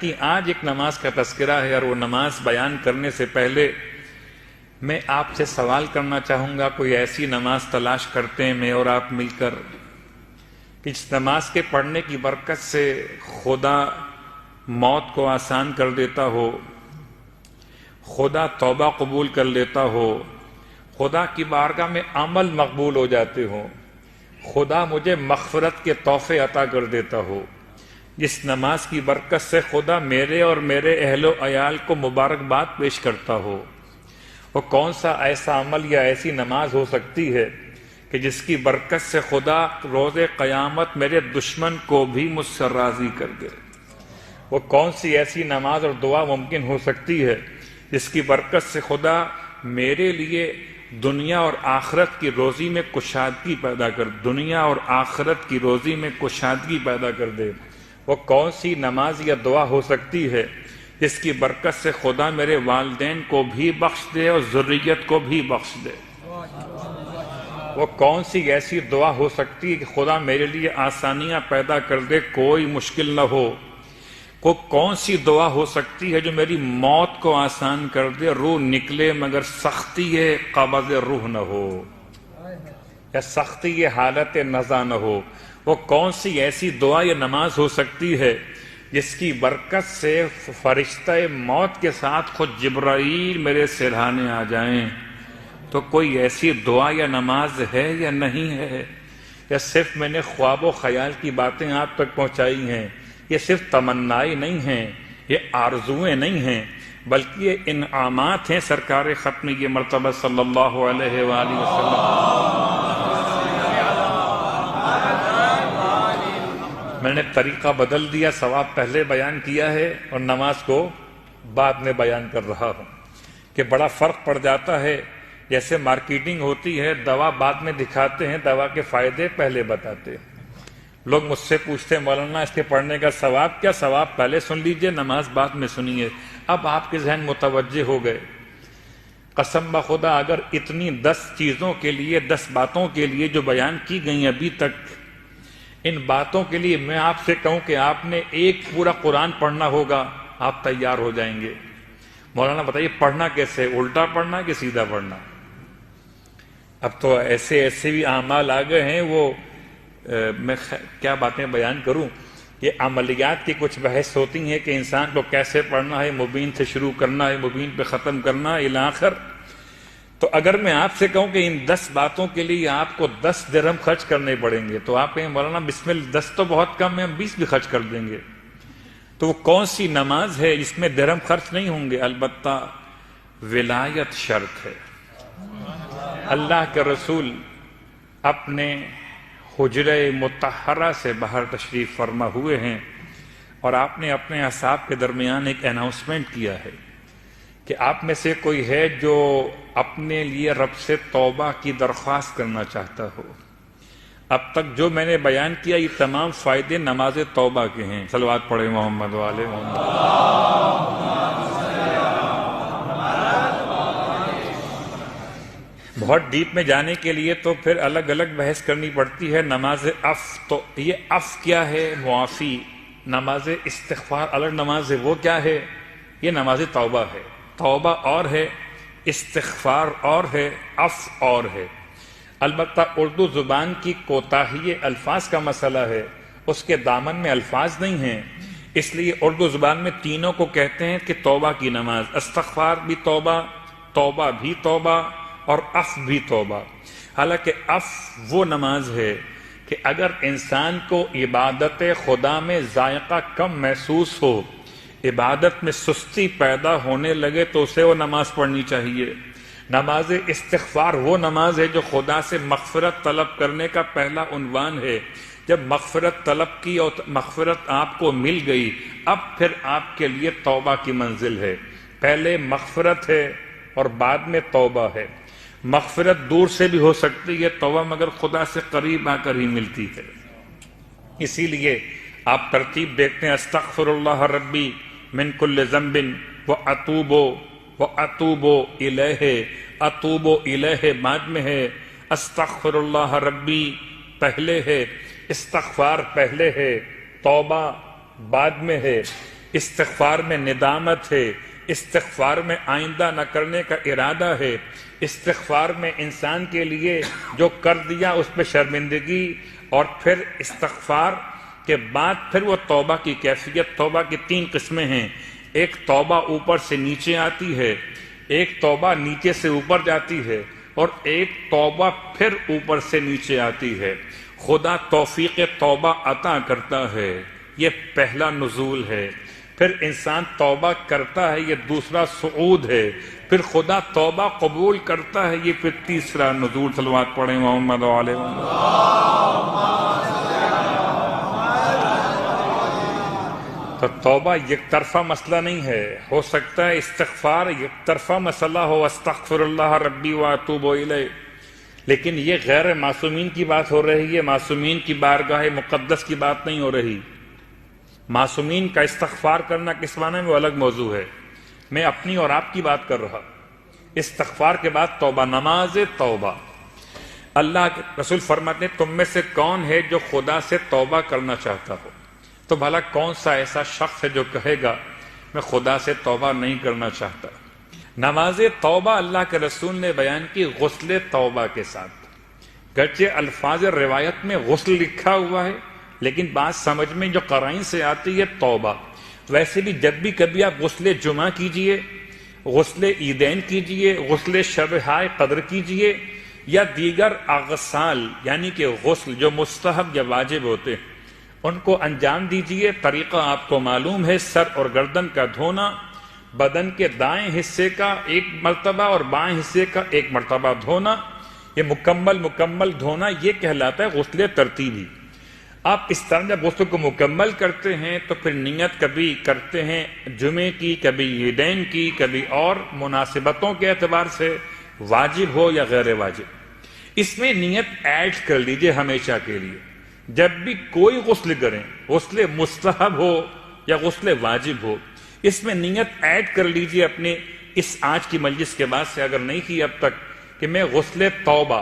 کی آج ایک نماز کا تذکرہ ہے، اور وہ نماز بیان کرنے سے پہلے میں آپ سے سوال کرنا چاہوں گا، کوئی ایسی نماز تلاش کرتے ہیں میں اور آپ مل کر کہ جس نماز کے پڑھنے کی برکت سے خدا موت کو آسان کر دیتا ہو، خدا توبہ قبول کر لیتا ہو، خدا کی بارگاہ میں عمل مقبول ہو جاتے ہوں، خدا مجھے مغفرت کے تحفے عطا کر دیتا ہو، جس نماز کی برکت سے خدا میرے اور میرے اہل و عیال کو مبارکباد پیش کرتا ہو، وہ کون سا ایسا عمل یا ایسی نماز ہو سکتی ہے کہ جس کی برکت سے خدا روز قیامت میرے دشمن کو بھی مجھ سے راضی کر دے؟ وہ کون سی ایسی نماز اور دعا ممکن ہو سکتی ہے جس کی برکت سے خدا میرے لیے دنیا اور آخرت کی روزی میں کشادگی پیدا کر دنیا اور آخرت کی روزی میں کشادگی پیدا کر دے؟ وہ کون سی نماز یا دعا ہو سکتی ہے جس کی برکت سے خدا میرے والدین کو بھی بخش دے اور ذریت کو بھی بخش دے؟ وہ کون سی ایسی دعا ہو سکتی ہے کہ خدا میرے لیے آسانیاں پیدا کر دے، کوئی مشکل نہ ہو؟ وہ کون سی دعا ہو سکتی ہے جو میری موت کو آسان کر دے، روح نکلے مگر سختی قبض روح نہ ہو، یا سختی حالت نزا نہ ہو؟ وہ کون سی ایسی دعا یا نماز ہو سکتی ہے جس کی برکت سے فرشتہ موت کے ساتھ خود جبرائیل میرے سرہانے آ جائیں؟ تو کوئی ایسی دعا یا نماز ہے یا نہیں ہے؟ یا صرف میں نے خواب و خیال کی باتیں آپ تک پہنچائی ہیں؟ یہ صرف تمنائیں نہیں ہیں، یہ آرزویں نہیں ہیں، بلکہ یہ انعامات ہیں سرکار ختم یہ مرتبہ صلی اللہ علیہ وآلہ وسلم۔ میں نے طریقہ بدل دیا، ثواب پہلے بیان کیا ہے اور نماز کو بعد میں بیان کر رہا ہوں، کہ بڑا فرق پڑ جاتا ہے۔ جیسے مارکیٹنگ ہوتی ہے، دوا بعد میں دکھاتے ہیں، دوا کے فائدے پہلے بتاتے ہیں۔ لوگ مجھ سے پوچھتے ہیں مولانا اس کے پڑھنے کا ثواب کیا؟ ثواب پہلے سن لیجئے، نماز بعد میں سنیے۔ اب آپ کے ذہن متوجہ ہو گئے۔ قسم بخدا اگر اتنی 10 چیزوں کے لیے، 10 باتوں کے لیے جو بیان کی گئی ابھی تک، ان باتوں کے لیے میں آپ سے کہوں کہ آپ نے ایک پورا قرآن پڑھنا ہوگا، آپ تیار ہو جائیں گے۔ مولانا بتائیے پڑھنا کیسے؟ الٹا پڑھنا کہ سیدھا پڑھنا؟ اب تو ایسے بھی اعمال آ گئے ہیں، وہ میں کیا باتیں بیان کروں۔ یہ عملیات کی کچھ بحث ہوتی ہیں کہ انسان کو کیسے پڑھنا ہے، مبین سے شروع کرنا ہے، مبین پہ ختم کرنا ہے، الی آخر۔ تو اگر میں آپ سے کہوں کہ ان 10 باتوں کے لیے آپ کو 10 درہم خرچ کرنے پڑیں گے، تو آپ کہیں مولانا بسم اللہ 10 تو بہت کم ہے، ہم 20 بھی خرچ کر دیں گے۔ تو وہ کون سی نماز ہے جس میں درہم خرچ نہیں ہوں گے؟ البتہ ولایت شرط ہے۔ اللہ کے رسول اپنے حجرہ مطہرہ سے باہر تشریف فرما ہوئے ہیں، اور آپ نے اپنے اصحاب کے درمیان ایک اناؤنسمنٹ کیا ہے کہ آپ میں سے کوئی ہے جو اپنے لیے رب سے توبہ کی درخواست کرنا چاہتا ہو۔ اب تک جو میں نے بیان کیا یہ تمام فائدے نماز توبہ کے ہیں۔ صلوات پڑھیں محمد والے محمد۔ بہت ڈیپ میں جانے کے لیے تو پھر الگ الگ بحث کرنی پڑتی ہے۔ نماز تو یہ کیا ہے؟ معافی۔ نماز استغفار الگ نماز ہے، وہ کیا ہے؟ یہ نماز توبہ ہے۔ توبہ اور ہے، استغفار اور ہے، اور ہے۔ البتہ اردو زبان کی کوتاہی الفاظ کا مسئلہ ہے، اس کے دامن میں الفاظ نہیں ہیں، اس لیے اردو زبان میں تینوں کو کہتے ہیں کہ توبہ کی نماز۔ استغفار بھی توبہ، توبہ بھی توبہ، اور بھی توبہ۔ حالانکہ وہ نماز ہے کہ اگر انسان کو عبادت خدا میں ذائقہ کم محسوس ہو، عبادت میں سستی پیدا ہونے لگے، تو اسے وہ نماز پڑھنی چاہیے۔ نماز استغفار وہ نماز ہے جو خدا سے مغفرت طلب کرنے کا پہلا عنوان ہے۔ جب مغفرت طلب کی اور مغفرت آپ کو مل گئی، اب پھر آپ کے لیے توبہ کی منزل ہے۔ پہلے مغفرت ہے اور بعد میں توبہ ہے۔ مغفرت دور سے بھی ہو سکتی ہے، توبہ مگر خدا سے قریب آ کر ہی ملتی ہے۔ اسی لیے آپ ترتیب دیکھتے ہیں، استغفر اللہ ربی من کل ذنب واتوب الیہ۔ اتوب الیہ بعد میں ہے، استغفر اللہ ربی پہلے ہے، استغفار پہلے ہے، توبہ بعد میں ہے۔ استغفار میں ندامت ہے، استغفار میں آئندہ نہ کرنے کا ارادہ ہے، استغفار میں انسان کے لیے جو کر دیا اس پہ شرمندگی، اور پھر استغفار کے بعد پھر وہ توبہ کی کیفیت۔ توبہ کی 3 قسمیں ہیں، ایک توبہ اوپر سے نیچے آتی ہے، ایک توبہ نیچے سے اوپر جاتی ہے، اور ایک توبہ پھر اوپر سے نیچے آتی ہے۔ خدا توفیق توبہ عطا کرتا ہے، یہ پہلا نزول ہے۔ پھر انسان توبہ کرتا ہے، یہ دوسرا صعود ہے۔ پھر خدا توبہ قبول کرتا ہے، یہ پھر تیسرا نزول۔ صلوات پڑھیں محمد علیہ وسلم۔ تو توبہ یک طرفہ مسئلہ نہیں ہے، ہو سکتا ہے استغفار یک طرفہ مسئلہ ہو، استغفر اللہ ربی واتوب الیہ، لیکن یہ غیر معصومین کی بات ہو رہی ہے، معصومین کی بارگاہ مقدس کی بات نہیں ہو رہی۔ معصومین کا استغفار کرنا کس معنی میں وہ الگ موضوع ہے، میں اپنی اور آپ کی بات کر رہا۔ استغفار کے بعد توبہ، نماز توبہ۔ اللہ کے رسول فرماتے ہیں تم میں سے کون ہے جو خدا سے توبہ کرنا چاہتا ہو؟ تو بھلا کون سا ایسا شخص ہے جو کہے گا میں خدا سے توبہ نہیں کرنا چاہتا؟ نماز توبہ اللہ کے رسول نے بیان کی غسل توبہ کے ساتھ، گرچہ الفاظ روایت میں غسل لکھا ہوا ہے، لیکن بات سمجھ میں جو قرائن سے آتی ہے توبہ۔ ویسے بھی جب بھی کبھی آپ غسل جمعہ کیجئے، غسل عیدین کیجئے، غسل شب ہائے قدر کیجئے، یا دیگر اغسال یعنی کہ غسل جو مستحب یا واجب ہوتے ہیں ان کو انجام دیجئے۔ طریقہ آپ کو معلوم ہے، سر اور گردن کا دھونا، بدن کے دائیں حصے کا 1 مرتبہ اور بائیں حصے کا 1 مرتبہ دھونا، یہ مکمل دھونا، یہ کہلاتا ہے غسل ترتیبی۔ آپ اس طرح جب غسل کو مکمل کرتے ہیں تو پھر نیت کبھی کرتے ہیں جمعے کی، کبھی عیدین کی، کبھی اور مناسبتوں کے اعتبار سے، واجب ہو یا غیر واجب، اس میں نیت ایڈ کر لیجئے ہمیشہ کے لیے۔ جب بھی کوئی غسل کریں، غسل مستحب ہو یا غسل واجب ہو، اس میں نیت ایڈ کر لیجئے اپنے اس آج کی مجلس کے بعد سے، اگر نہیں کی اب تک، کہ میں غسل توبہ،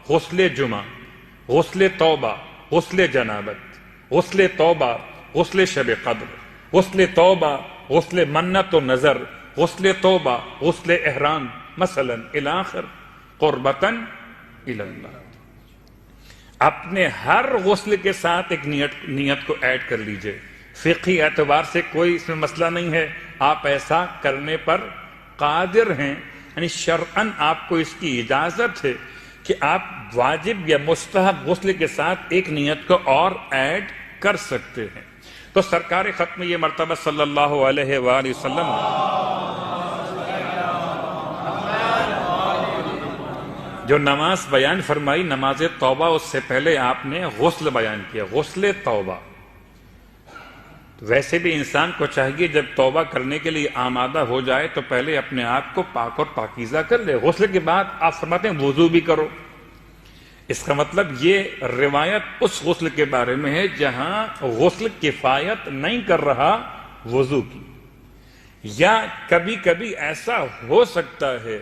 غسل جمعہ، غسل توبہ، غسل جنابت، غسل توبہ، غسل شب قدر، غسل توبہ، غسل منت و نظر، غسل توبہ، غسل احرام مثلا الاخر قربتاً الی اللہ۔ اپنے ہر غسل کے ساتھ ایک نیت کو ایڈ کر لیجئے۔ فقہی اعتبار سے کوئی اس میں مسئلہ نہیں ہے، آپ ایسا کرنے پر قادر ہیں، یعنی شرعاً آپ کو اس کی اجازت ہے کہ آپ واجب یا مستحب غسل کے ساتھ ایک نیت کو اور ایڈ کر سکتے ہیں۔ تو سرکار ختم یہ مرتبہ صلی اللہ علیہ وآلہ وسلم جو نماز بیان فرمائی، نماز توبہ، اس سے پہلے آپ نے غسل بیان کیا، غسل توبہ۔ ویسے بھی انسان کو چاہیے جب توبہ کرنے کے لیے آمادہ ہو جائے تو پہلے اپنے آپ کو پاک اور پاکیزہ کر لے۔ غسل کے بعد آپ فرماتے ہیں وضو بھی کرو۔ اس کا مطلب یہ روایت اس غسل کے بارے میں ہے جہاں غسل کفایت نہیں کر رہا وضو کی، یا کبھی کبھی ایسا ہو سکتا ہے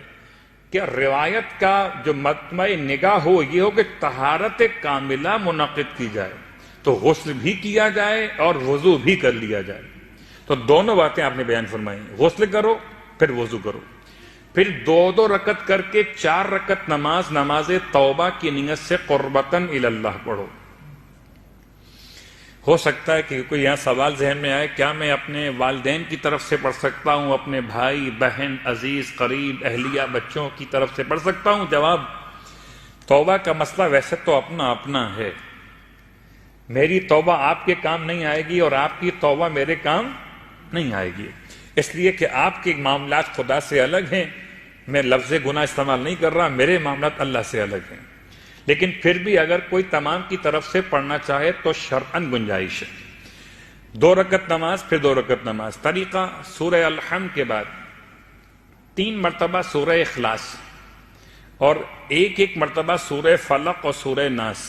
کہ روایت کا جو مجمع نگاہ ہو یہ ہو کہ طہارت کاملہ منعقد کی جائے، تو غسل بھی کیا جائے اور وضو بھی کر لیا جائے۔ تو دونوں باتیں آپ نے بیان فرمائی، غسل کرو پھر وضو کرو، پھر 2 رکعت کر کے 4 رکعت نماز توبہ کی نیت سے قربتاً الی اللہ پڑھو۔ ہو سکتا ہے کہ کوئی یہاں سوال ذہن میں آئے، کیا میں اپنے والدین کی طرف سے پڑھ سکتا ہوں، اپنے بھائی بہن عزیز قریب اہلیہ بچوں کی طرف سے پڑھ سکتا ہوں؟ جواب، توبہ کا مسئلہ ویسے تو اپنا اپنا ہے، میری توبہ آپ کے کام نہیں آئے گی اور آپ کی توبہ میرے کام نہیں آئے گی، اس لیے کہ آپ کے معاملات خدا سے الگ ہیں، میں لفظ گناہ استعمال نہیں کر رہا، میرے معاملات اللہ سے الگ ہیں۔ لیکن پھر بھی اگر کوئی تمام کی طرف سے پڑھنا چاہے تو شرعاً گنجائش ہے۔ 2 رکعت نماز پھر 2 رکعت نماز۔ طریقہ، سورہ الحمد کے بعد 3 مرتبہ سورہ اخلاص اور 1 مرتبہ سورہ فلق اور سورہ ناس،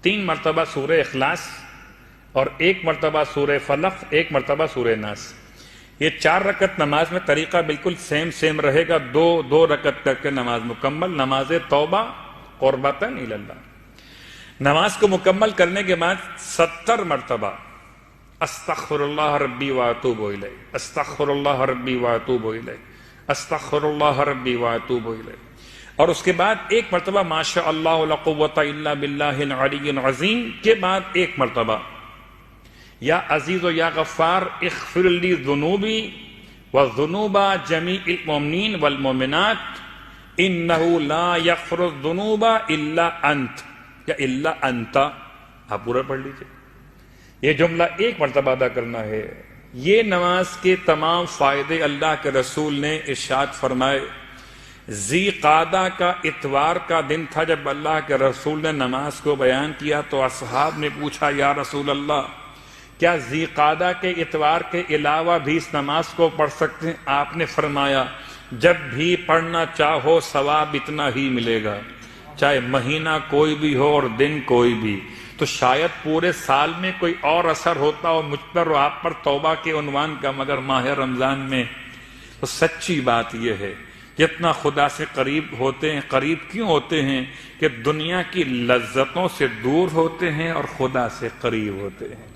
3 مرتبہ سورہ اخلاص اور 1 مرتبہ سورہ فلق، 1 مرتبہ سورہ ناس۔ یہ 4 رکعت نماز میں طریقہ بالکل سیم رہے گا، 2 رکعت کر کے نماز مکمل، نماز توبہ قربتاً الی اللہ۔ نماز کو مکمل کرنے کے بعد 70 مرتبہ استغفر اللہ ربی واتوب الیہ، استغفر اللہ ربی واتوب الیہ، استغفر اللہ ربی واتوب الیہ. اور اس کے بعد ایک مرتبہ ما شاء اللہ لا قوۃ الا باللہ العلی العظیم کے بعد ایک مرتبہ یا عزیز و یا غفار اغفر لی ذنوبی وذنوب جمیع المؤمنین والمؤمنات انہ لا یغفر الذنوب الا انت یا الا انت. آپ پورا پڑھ لیجئے. یہ جملہ ایک مرتبہ ادا کرنا ہے. یہ نماز کے تمام فائدے اللہ کے رسول نے ارشاد فرمائے. ذی قعدہ کا اتوار کا دن تھا جب اللہ کے رسول نے نماز کو بیان کیا تو اصحاب نے پوچھا یا رسول اللہ کیا ذی قعدہ کے اتوار کے علاوہ بھی اس نماز کو پڑھ سکتے ہیں؟ آپ نے فرمایا جب بھی پڑھنا چاہو ثواب اتنا ہی ملے گا، چاہے مہینہ کوئی بھی ہو اور دن کوئی بھی. تو شاید پورے سال میں کوئی اور اثر ہوتا اور مجھ پر اور آپ پر توبہ کے عنوان کا، مگر ماہ رمضان میں تو سچی بات یہ ہے جتنا خدا سے قریب ہوتے ہیں. قریب کیوں ہوتے ہیں؟ کہ دنیا کی لذتوں سے دور ہوتے ہیں اور خدا سے قریب ہوتے ہیں.